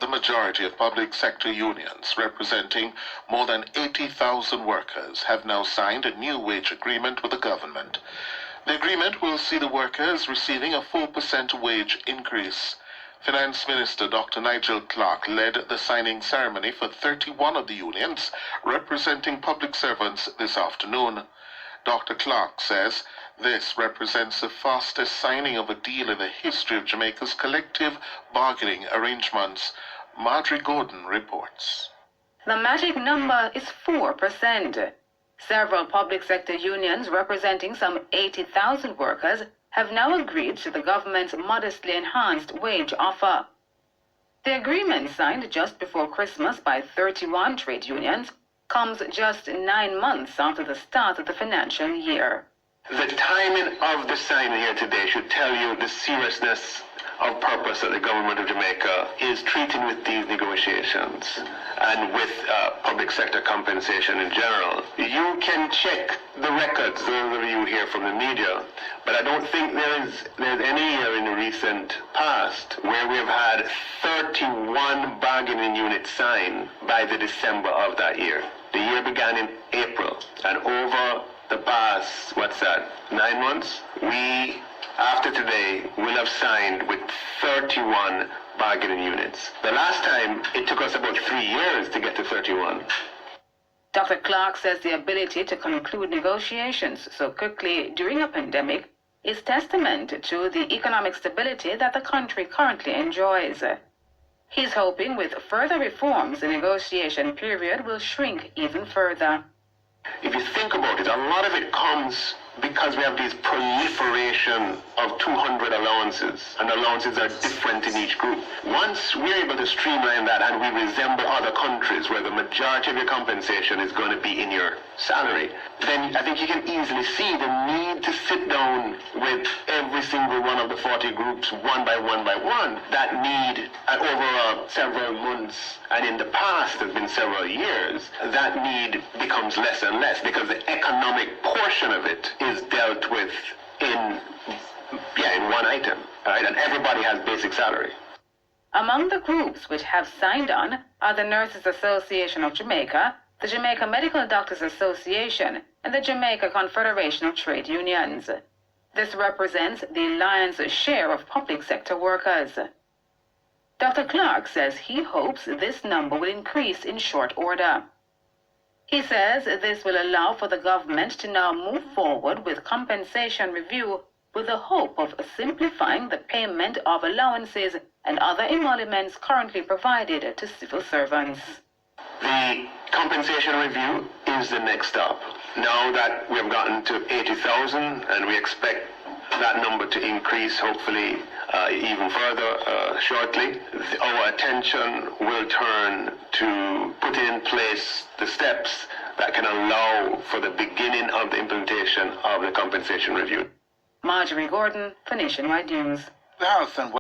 The majority of public sector unions, representing more than 80,000 workers, have now signed a new wage agreement with the government. The agreement will see the workers receiving a 4% wage increase. Finance Minister Dr. Nigel Clark led the signing ceremony for 31 of the unions representing public servants this afternoon. Dr. Clark says this represents the fastest signing of a deal in the history of Jamaica's collective bargaining arrangements. Marjorie Gordon reports. The magic number is 4%. Several public sector unions representing some 80,000 workers have now agreed to the government's modestly enhanced wage offer. The agreement, signed just before Christmas by 31 trade unions, comes just 9 months after the start of the financial year. The timing of the signing here today should tell you the seriousness of purpose that the government of Jamaica is treating with these negotiations and with public sector compensation in general. You can check the records, those of you here from the media, but I don't think there's any year in the recent past where we have had 31 bargaining units signed by the December of that year. The year began in April, and over the past, 9 months, we, after today, will have signed with 31 bargaining units. The last time, it took us about 3 years to get to 31. Dr. Clark says the ability to conclude negotiations so quickly during a pandemic is testament to the economic stability that the country currently enjoys. He's hoping with further reforms, the negotiation period will shrink even further. If you think about it, a lot of it comes because we have this proliferation of 200 allowances, and allowances are different in each group. Once we're able to streamline that and we resemble other countries where the majority of your compensation is going to be in your salary, then I think you can easily see the need to sit down with every single one of the 40 groups one by one by one. That need, over several months, and in the past has been several years, that need becomes less and less because the economic portion of it is dealt with in one item, right? And everybody has basic salary. Among the groups which have signed on are the Nurses Association of Jamaica, the Jamaica Medical Doctors Association, and the Jamaica Confederation of Trade Unions. This represents the lion's share of public sector workers. Dr. Clark says he hopes this number will increase in short order. He says this will allow for the government to now move forward with compensation review with the hope of simplifying the payment of allowances and other emoluments currently provided to civil servants. The compensation review is the next stop. Now that we have gotten to 80,000 and we expect that number to increase hopefully even further shortly, our attention will turn to putting in place the steps that can allow for the beginning of the implementation of the compensation review. Marjorie Gordon for Nationwide News. The Health and